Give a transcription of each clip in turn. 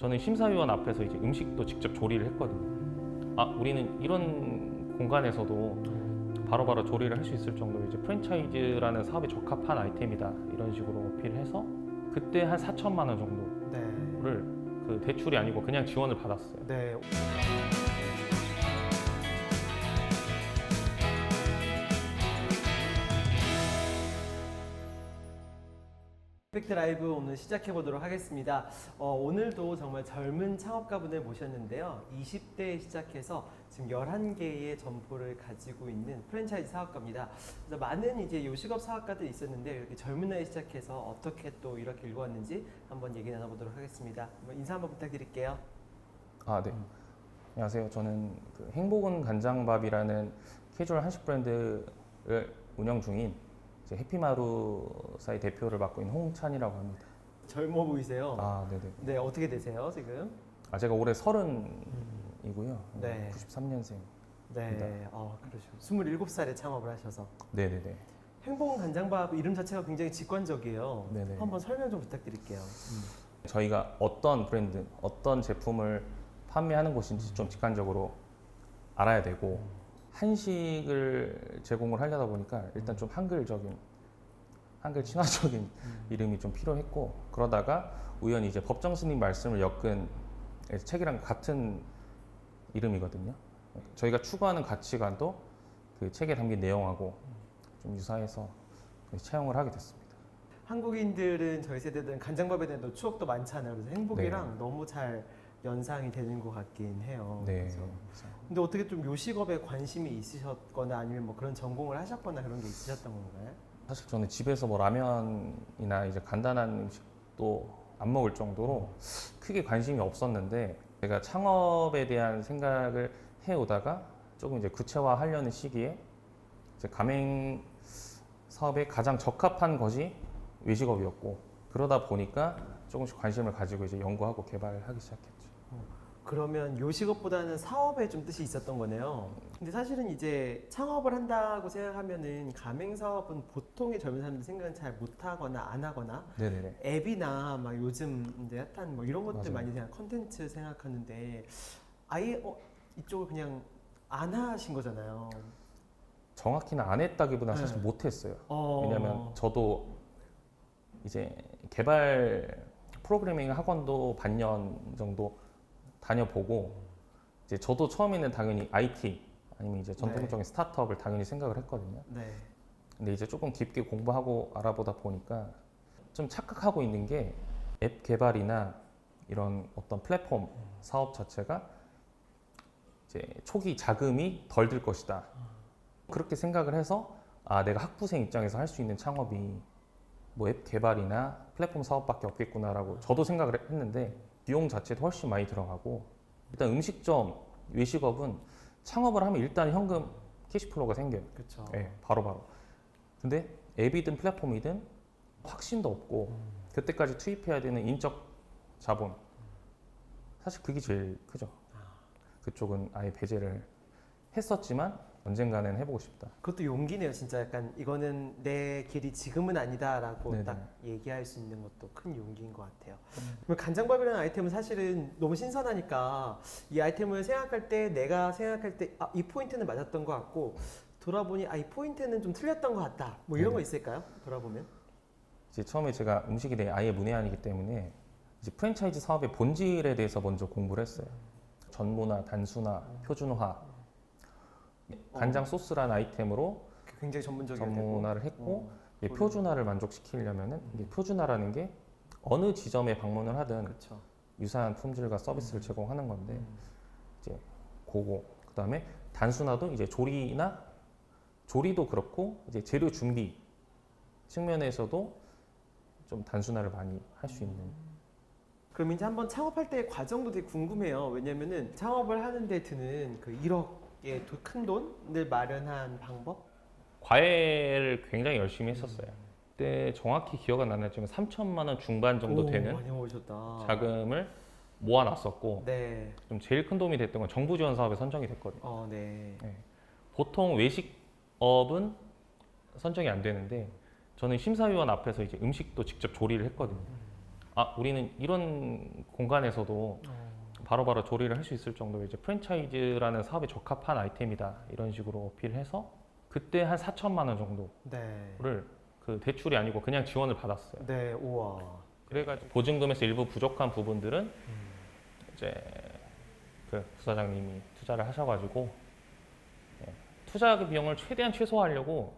저는 심사위원 앞에서 이제 음식도 직접 조리를 했거든요. 아, 우리는 이런 공간에서도 바로바로 조리를 할 수 있을 정도로 이제 프랜차이즈라는 사업에 적합한 아이템이다, 이런 식으로 어필을 해서 그때 한 4천만 원 정도를 그 대출이 아니고 그냥 지원을 받았어요. 네. 임팩트 라이브 오늘 시작해 보도록 하겠습니다. 오늘도 정말 젊은 창업가분을 모셨는데요. 20대에 시작해서 지금 11개의 점포를 가지고 있는 프랜차이즈 사업가입니다. 그래서 많은 이제 요식업 사업가들이 있었는데 이렇게 젊은 나이에 시작해서 어떻게 또 이렇게 일궈왔는지 한번 얘기 나눠보도록 하겠습니다. 한번 인사 한번 부탁드릴게요. 아, 네. 안녕하세요. 저는 그 행복은 간장밥이라는 캐주얼 한식 브랜드를 운영 중인 이제 해피마루사의 대표를 맡고 있는 홍찬이라고 합니다. 젊어 보이세요. 아, 네네. 네, 어떻게 되세요 지금? 아, 제가 올해 30이고요. 네. 93년생. 네, 그러시고 27살에 창업을 하셔서 네네네. 행복은 간장밥 이름 자체가 굉장히 직관적이에요. 네네. 한번 설명 좀 부탁드릴게요. 저희가 어떤 브랜드, 어떤 제품을 판매하는 곳인지 좀 직관적으로 알아야 되고, 한식을 제공을 하려다 보니까 일단 좀 한글 친화적인 이름이 좀 필요했고, 그러다가 우연히 이제 법정 스님 말씀을 엮은 책이랑 같은 이름이거든요. 저희가 추구하는 가치관도 그 책에 담긴 내용하고 좀 유사해서 채용을 하게 됐습니다. 한국인들은 저희 세대들은 간장밥에 대한 또 추억도 많잖아요. 그래서 행복이랑 너무 잘 연상이 되는 것 같긴 해요. 네. 그래서. 근데 어떻게 좀 요식업에 관심이 있으셨거나 아니면 뭐 그런 전공을 하셨거나 그런 게 있으셨던 건가요? 사실 저는 집에서 뭐 라면이나 이제 간단한 음식도 안 먹을 정도로 크게 관심이 없었는데, 제가 창업에 대한 생각을 해오다가 조금 이제 구체화하려는 시기에 이제 가맹 사업에 가장 적합한 것이 외식업이었고, 그러다 보니까 조금씩 관심을 가지고 이제 연구하고 개발하기 시작했죠. 그러면 요식업보다는 사업에 좀 뜻이 있었던 거네요. 근데 사실은 이제 창업을 한다고 생각하면은 가맹 사업은 보통의 젊은 사람들 생각은 잘 못하거나 안 하거나 네네네. 앱이나 막 요즘 이제 핫한 뭐 이런 것들 맞아요. 많이 그냥 컨텐츠 생각하는데 아예 이쪽을 그냥 안 하신 거잖아요. 정확히는 안 했다기보다 사실 네. 못했어요. 왜냐면 저도 이제 개발 프로그래밍 학원도 반년 정도 다녀보고, 이제 저도 처음에는 당연히 IT 아니면 이제 전통적인 스타트업을 당연히 생각을 했거든요. 네. 근데 이제 조금 깊게 공부하고 알아보다 보니까 좀 착각하고 있는 게, 앱 개발이나 이런 어떤 플랫폼 사업 자체가 이제 초기 자금이 덜 들 것이다, 그렇게 생각을 해서 내가 학부생 입장에서 할 수 있는 창업이 뭐 앱 개발이나 플랫폼 사업밖에 없겠구나라고 저도 생각을 했는데, 비용 자체도 훨씬 많이 들어가고, 일단 음식점, 외식업은 창업을 하면 일단 현금 캐시플로우가 생겨요. 그렇죠. 네, 바로바로. 근데 앱이든 플랫폼이든 확신도 없고, 그때까지 투입해야 되는 인적 자본, 사실 그게 제일 크죠. 그쪽은 아예 배제를 했었지만 언젠가는 해보고 싶다. 그것도 용기네요. 진짜 약간 이거는 내 길이 지금은 아니다라고 네네. 딱 얘기할 수 있는 것도 큰 용기인 것 같아요. 그럼 간장밥이라는 아이템은 사실은 너무 신선하니까 이 아이템을 생각할 때 내가 생각할 때 이 포인트는 맞았던 것 같고, 돌아보니 이 포인트는 좀 틀렸던 것 같다. 뭐 이런 네네. 거 있을까요? 돌아보면. 이제 처음에 제가 음식에 대해 아예 문외한이기 때문에 이제 프랜차이즈 사업의 본질에 대해서 먼저 공부를 했어요. 전문화, 단순화, 표준화, 간장 소스라는 아이템으로 굉장히 전문적이고 전문화를 했고, 이제 그러네. 표준화를 만족시키려면은 이게 표준화라는 게 어느 지점에 방문을 하든 그렇죠. 유사한 품질과 서비스를 제공하는 건데, 이제 그거 그다음에 단순화도 이제 조리도 그렇고 이제 재료 준비 측면에서도 좀 단순화를 많이 할 수 있는. 그럼 이제 한번 창업할 때의 과정도 되게 궁금해요. 왜냐면은 창업을 하는데 드는 그 1억의 큰 돈을 마련한 방법? 과외를 굉장히 열심히 했었어요. 그때 정확히 기억은 안 나지만 3천만 원 중반 정도 되는 많이 모으셨다. 자금을 모아놨었고, 네. 좀 제일 큰 도움이 됐던 건 정부 지원 사업에 선정이 됐거든요. 네. 보통 외식업은 선정이 안 되는데, 저는 심사위원 앞에서 이제 음식도 직접 조리를 했거든요. 우리는 이런 공간에서도 바로바로 조리를 할 수 있을 정도로 이제 프랜차이즈라는 사업에 적합한 아이템이다 이런 식으로 어필을 해서 그때 한 4천만 원 정도를 네. 그 대출이 아니고 그냥 지원을 받았어요. 네. 우와. 그래가지고 보증금에서 일부 부족한 부분들은 이제 그 부사장님이 투자를 하셔가지고 투자 비용을 최대한 최소화하려고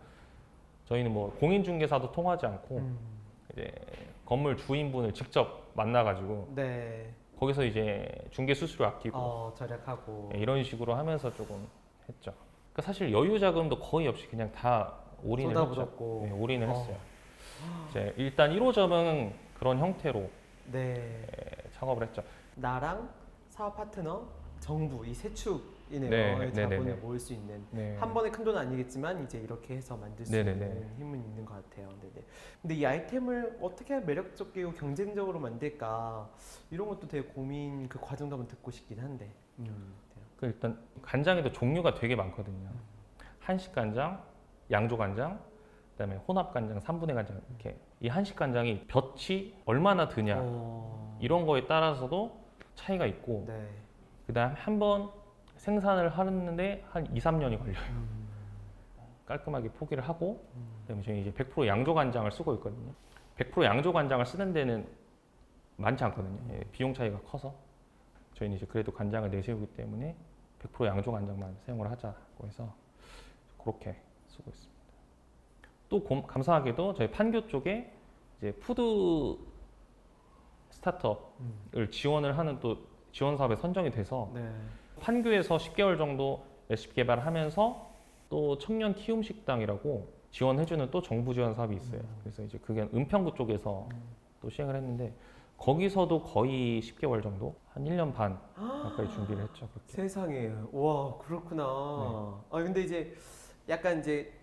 저희는 뭐 공인중개사도 통하지 않고 이제 건물 주인분을 직접 만나가지고 네. 거기서 이제 중개 수수료 아끼고 절약하고. 이런 식으로 하면서 조금 했죠. 그러니까 사실 여유 자금도 거의 없이 그냥 다 올인을 했죠. 쏟아붓었고. 네, 올인을 했어요. 이제 일단 1호점은 그런 형태로 네. 창업을 했죠. 나랑 사업 파트너, 정부 이 세 축이네요. 네, 자본을 네네네. 모을 수 있는. 네. 한 번에 큰 돈은 아니겠지만 이제 이렇게 해서 만들 수 네네네. 있는 힘은 있는 것 같아요. 네네. 근데 이 아이템을 어떻게 하면 매력적이고 경쟁적으로 만들까 이런 것도 되게 고민 그 과정도 한번 듣고 싶긴 한데. 그 일단 간장에도 종류가 되게 많거든요. 한식 간장, 양조 간장, 그다음에 혼합 간장, 3분의 간장 이렇게 이 한식 간장이 볕이 얼마나 드냐 이런 거에 따라서도 차이가 있고 네. 그다음 한 번 생산을 하는데 한 2, 3년이 걸려요. 깔끔하게 포기를 하고 그다음에 저희 이제 100% 양조 간장을 쓰고 있거든요. 100% 양조 간장을 쓰는 데는 많지 않거든요. 비용 차이가 커서 저희는 이제 그래도 간장을 내세우기 때문에 100% 양조 간장만 사용을 하자고 해서 그렇게 쓰고 있습니다. 또 감사하게도 저희 판교 쪽에 이제 푸드 스타트업을 지원을 하는 또 지원 사업에 선정이 돼서 네. 판교에서 10개월 정도 레시피 개발을 하면서 또 청년 키움 식당이라고 지원해주는 또 정부 지원 사업이 있어요. 그래서 이제 그게 은평구 쪽에서 또 시행을 했는데 거기서도 거의 10개월 정도 한 1년 반 가까이 준비를 했죠. 그렇게. 세상에. 와, 그렇구나. 근데 이제 약간 이제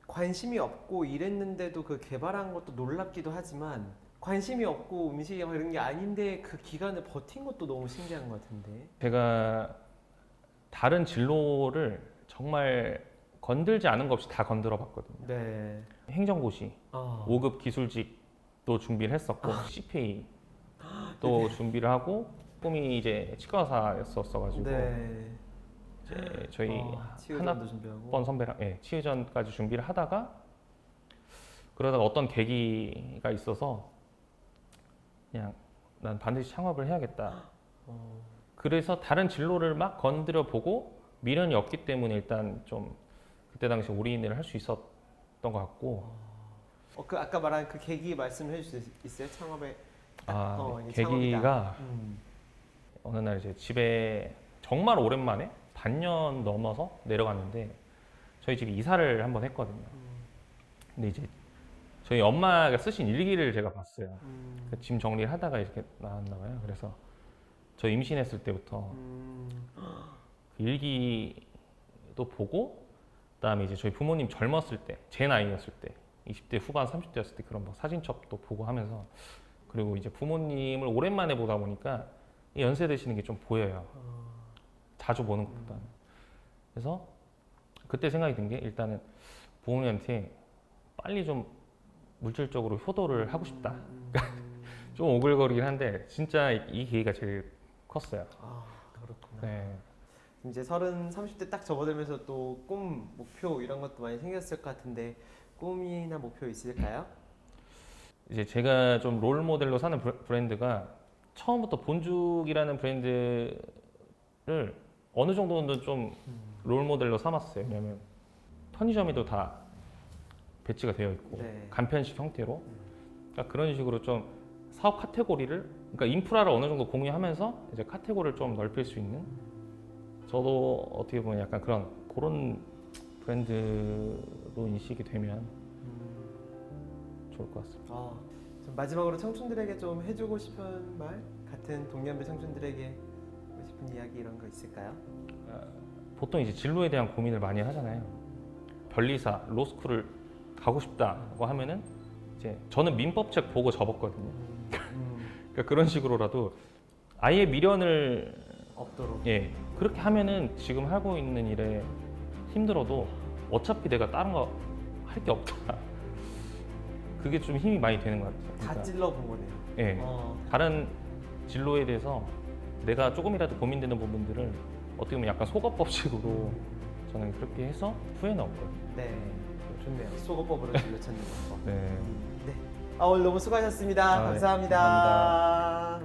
관심이 없고 이랬는데도 그 개발한 것도 놀랍기도 하지만 관심이 없고 음식이 막 이런 게 아닌데 그 기간을 버틴 것도 너무 신기한 것 같은데. 제가 다른 진로를 정말 건들지 않은 것 없이 다 건드려 봤거든요. 네. 행정고시, 5급 기술직도 준비를 했었고 CPA 또 준비를 하고 꿈이 이제 치과사였었어가지고 네. 이제 저희 치유전도 준비하고. 한번 선배랑 치유전까지 준비를 하다가 그러다가 어떤 계기가 있어서 그냥 난 반드시 창업을 해야겠다. 그래서 다른 진로를 막 건드려 보고 미련이 없기 때문에 일단 좀 그때 당시 올인을 할 수 있었던 것 같고. 그 아까 말한 그 계기 말씀해 주실 수 있어요? 창업에 이게 계기가 창업이다. 어느 날 이제 집에 정말 오랜만에 반년 넘어서 내려갔는데 저희 집에 이사를 한번 했거든요. 근데 이제 저희 엄마가 쓰신 일기를 제가 봤어요. 그 짐 정리를 하다가 이렇게 나왔나 봐요. 그래서 저 임신했을 때부터 그 일기도 보고 그다음에 이제 저희 부모님 젊었을 때, 제 나이였을 때, 20대 후반 30대였을 때 그런 뭐 사진첩도 보고 하면서 그리고 이제 부모님을 오랜만에 보다 보니까 연세 드시는 게 좀 보여요. 자주 보는 것보다는. 그래서 그때 생각이 든 게 일단은 부모님한테 빨리 좀 물질적으로 효도를 하고 싶다. 좀 오글거리긴 한데 진짜 이 계기가 제일 컸어요. 그렇구나. 네. 이제 30대 딱 접어들면서 또 꿈, 목표 이런 것도 많이 생겼을 것 같은데 꿈이나 목표 있을까요? 이제 제가 좀 롤 모델로 사는 브랜드가 처음부터 본죽이라는 브랜드를 어느 정도는 좀 롤 모델로 삼았어요. 왜냐면 편의점에도 다 배치가 되어 있고 네. 간편식 형태로 그러니까 그런 식으로 좀 사업 카테고리를 그러니까 인프라를 어느 정도 공유하면서 이제 카테고리를 좀 넓힐 수 있는 저도 어떻게 보면 약간 그런 브랜드로 인식이 되면 좋을 것 같습니다. 좀 마지막으로 청춘들에게 좀 해주고 싶은 말, 같은 동년배 청춘들에게 하고 싶은 이야기 이런 거 있을까요? 보통 이제 진로에 대한 고민을 많이 하잖아요. 변리사, 로스쿨을 가고 싶다고 하면은 이제 저는 민법책 보고 접었거든요. 그러니까 그런 식으로라도 아예 미련을 없도록. 그렇게 하면은 지금 하고 있는 일에 힘들어도 어차피 내가 다른 거 할 게 없다. 그게 좀 힘이 많이 되는 것 같아요. 다 그러니까, 찔러본 거네요. 예, 어, 다른 진로에 대해서 내가 조금이라도 고민되는 부분들을 어떻게 보면 약간 속어법식으로 저는 그렇게 해서 후회는 없거든요. 네, 좋네요. 속어법으로 진로 찾는 방법. 네. 네. 오늘 너무 수고하셨습니다. 아, 네. 감사합니다.